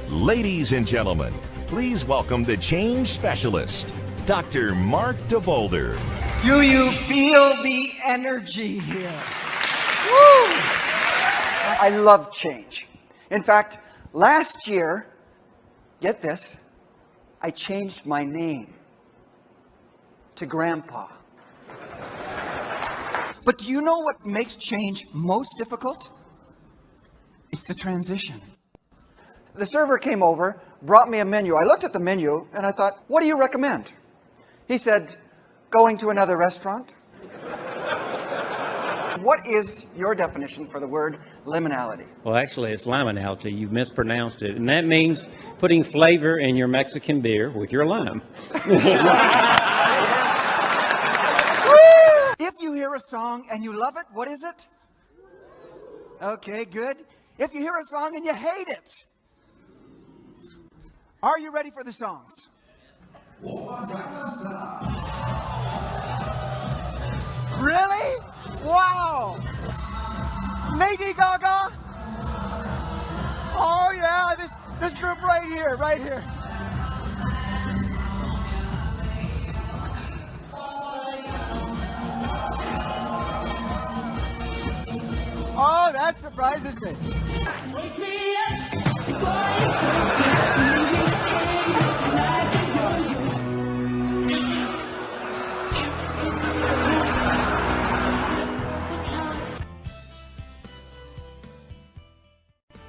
Ladies and gentlemen, please welcome the change specialist, Dr. Mark DeVolder. Do you feel the energy here? Woo! I love change. In fact, last year, get this, I changed my name to Grandpa. But do you know what makes change most difficult? It's the transition. The server came over, brought me a menu. I looked at the menu and I thought, what do you recommend? He said, going to another restaurant. What is your definition for the word liminality? Well, actually, it's liminality. You mispronounced it. And that means putting flavor in your Mexican beer with your lime. If you hear a song and you love it, what is it? Okay, good. If you hear a song and you hate it, are you ready for the songs? Really? Wow! Lady Gaga? Oh yeah, this group right here. Oh, that surprises me. Wake me up.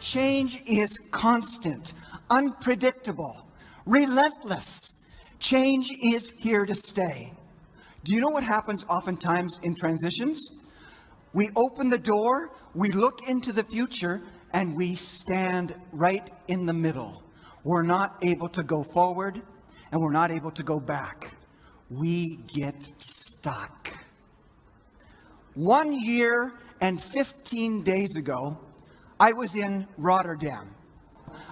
Change is constant, unpredictable, relentless. Change is here to stay. Do you know what happens oftentimes in transitions? We open the door, we look into the future, and we stand right in the middle. We're not able to go forward, and we're not able to go back. We get stuck. 1 year and 15 days ago, I was in Rotterdam.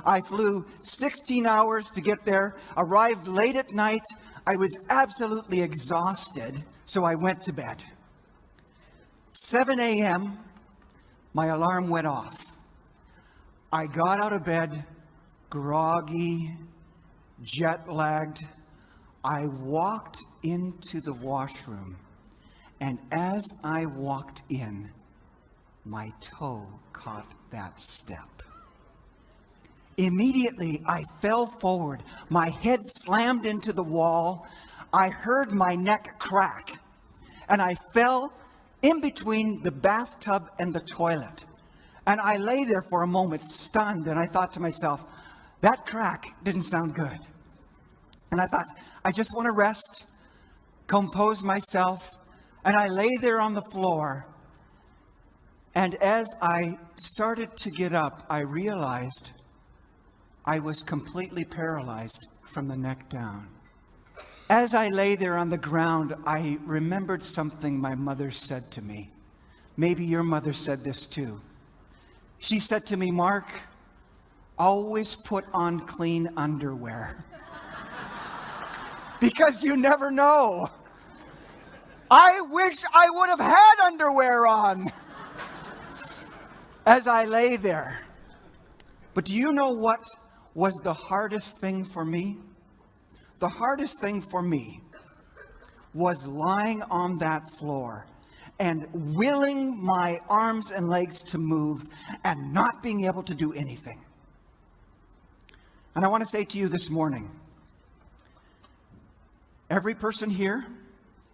I flew 16 hours to get there, arrived late at night. I was absolutely exhausted, so I went to bed. 7 a.m., my alarm went off. I got out of bed, groggy, jet-lagged. I walked into the washroom, and as I walked in, my toe caught that step. Immediately, I fell forward. My head slammed into the wall. I heard my neck crack, and I fell in between the bathtub and the toilet. And I lay there for a moment, stunned, and I thought to myself, that crack didn't sound good. And I thought, I just want to rest, compose myself, and I lay there on the floor. And as I started to get up, I realized I was completely paralyzed from the neck down. As I lay there on the ground, I remembered something my mother said to me. Maybe your mother said this too. She said to me, Mark, always put on clean underwear. Because you never know. I wish I would have had underwear on as I lay there. But do you know what was the hardest thing for me? The hardest thing for me was lying on that floor and willing my arms and legs to move and not being able to do anything. And I want to say to you this morning, every person here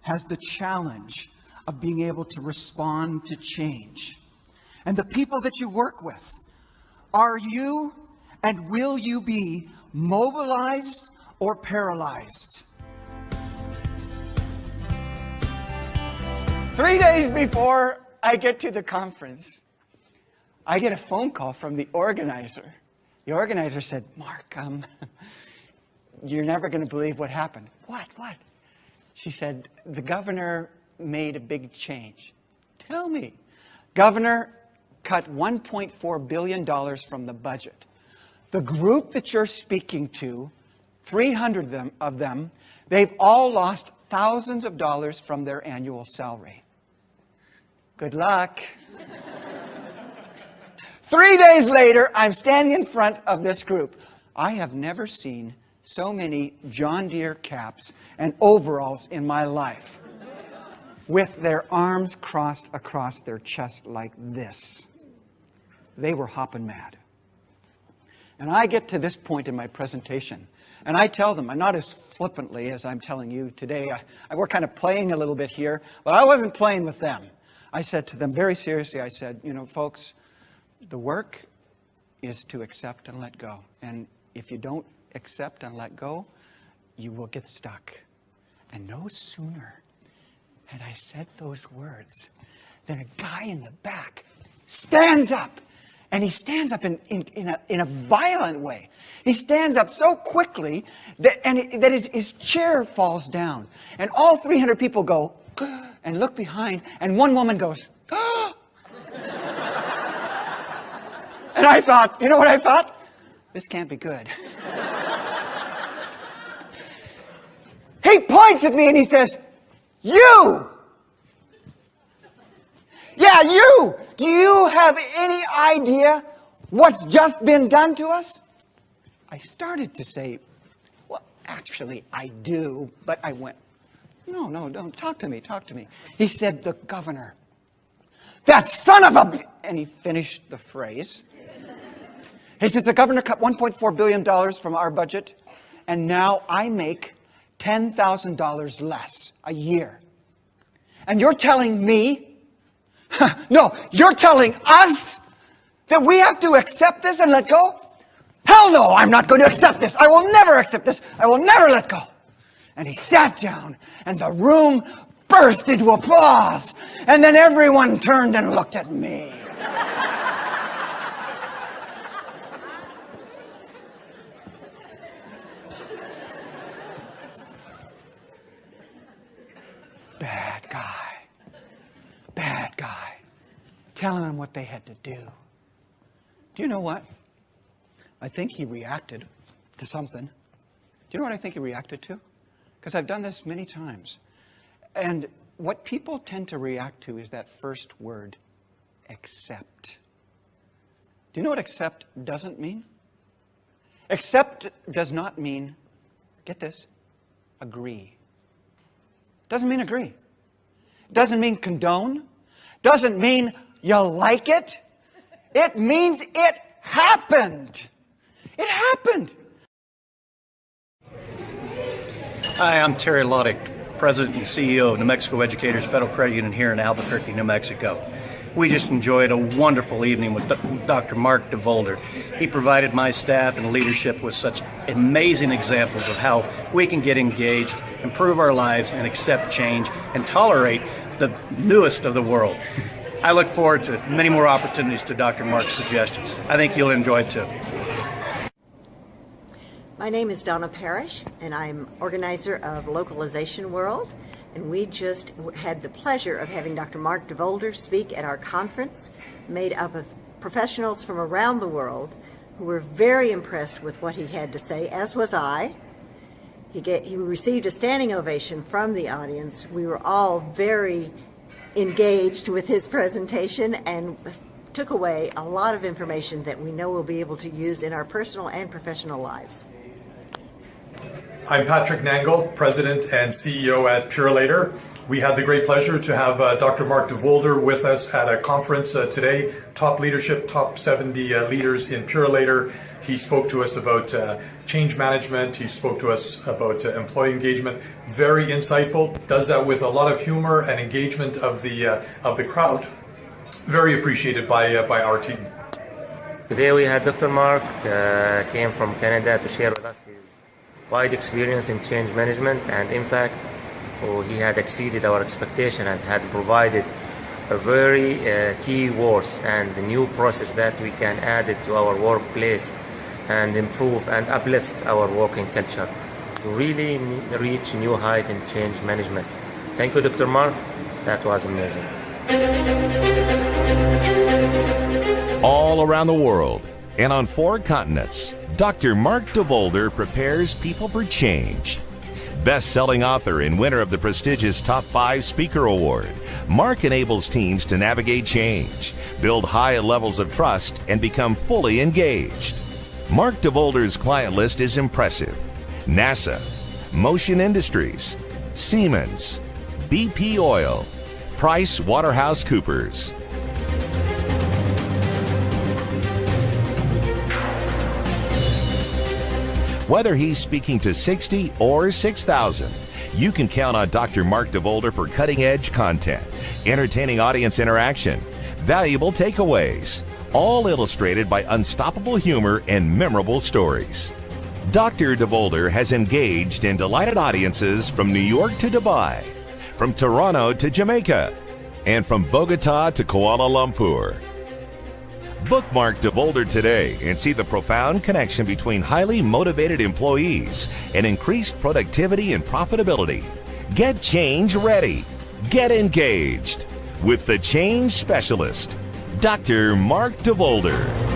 has the challenge of being able to respond to change. And the people that you work with, are you and will you be mobilized or paralyzed? 3 days before I get to the conference, I get a phone call from the organizer. The organizer said, Mark, you're never going to believe what happened. What? She said, the governor made a big change. Tell me. Governor cut $1.4 billion from the budget. The group that you're speaking to, 300 of them, they've all lost thousands of dollars from their annual salary. Good luck. 3 days later, I'm standing in front of this group. I have never seen so many John Deere caps and overalls in my life, with their arms crossed across their chest like this. They were hopping mad. And I get to this point in my presentation, and I tell them, I'm not as flippantly as I'm telling you today. We're kind of playing a little bit here, but I wasn't playing with them. I said to them very seriously, I said, you know, folks, the work is to accept and let go. And if you don't accept and let go, you will get stuck. And no sooner had I said those words than a guy in the back stands up. And he stands up in a violent way. He stands up so quickly that his chair falls down. And all 300 people go and look behind. And one woman goes, and I thought, you know what I thought? This can't be good. He points at me and he says, you! Yeah, you! Do you have any idea what's just been done to us? I started to say, well, actually, I do. But I went, no, don't talk to me. He said, the governor. That son of a... And he finished the phrase. He says, the governor cut $1.4 billion from our budget, and now I make $10,000 less a year. And you're telling me... No, you're telling us that we have to accept this and let go? Hell no, I'm not going to accept this. I will never accept this. I will never let go. And he sat down, and the room burst into applause. And then everyone turned and looked at me. Bad guy. Telling them what they had to do. Do you know what? I think he reacted to something. Do you know what I think he reacted to? Because I've done this many times. And what people tend to react to is that first word, accept. Do you know what accept doesn't mean? Accept does not mean, get this, agree. Doesn't mean agree. Doesn't mean condone. Doesn't mean you like it. It means it happened. It happened. Hi, I'm Terry Loddick, President and CEO of New Mexico Educators Federal Credit Union here in Albuquerque, New Mexico. We just enjoyed a wonderful evening with Dr. Mark DeVolder. He provided my staff and leadership with such amazing examples of how we can get engaged, improve our lives, and accept change, and tolerate the newest of the world. I look forward to many more opportunities to Dr. Mark's suggestions. I think you'll enjoy it too. My name is Donna Parrish, and I'm organizer of Localization World. And we just had the pleasure of having Dr. Mark DeVolder speak at our conference, made up of professionals from around the world who were very impressed with what he had to say, as was I. He received a standing ovation from the audience. We were all very engaged with his presentation and took away a lot of information that we know we'll be able to use in our personal and professional lives. I'm Patrick Nangle, President and CEO at Purelator. We had the great pleasure to have Dr. Mark DeVolder with us at a conference today, top leadership, top 70 leaders in Purelator. He spoke to us about change management. He spoke to us about employee engagement. Very insightful. Does that with a lot of humor and engagement of the crowd. Very appreciated by our team. Today we had Dr. Mark came from Canada to share with us his wide experience in change management, and in fact he had exceeded our expectation and had provided a very key words and a new process that we can add it to our workplace and improve and uplift our working culture to really reach new height in change management. Thank you, Dr. Mark. That was amazing. All around the world and on 4 continents, Dr. Mark DeVolder prepares people for change. Best-selling author and winner of the prestigious Top 5 Speaker Award, Mark enables teams to navigate change, build high levels of trust, and become fully engaged. Mark DeVolder's client list is impressive. NASA, Motion Industries, Siemens, BP Oil, Price Waterhouse Coopers. Whether he's speaking to 60 or 6,000, you can count on Dr. Mark DeVolder for cutting-edge content, entertaining audience interaction, valuable takeaways, all illustrated by unstoppable humor and memorable stories. Dr. DeVolder has engaged and delighted audiences from New York to Dubai, from Toronto to Jamaica, and from Bogota to Kuala Lumpur. Bookmark DeVolder today and see the profound connection between highly motivated employees and increased productivity and profitability. Get change ready. Get engaged with the change specialist, Dr. Mark DeVolder.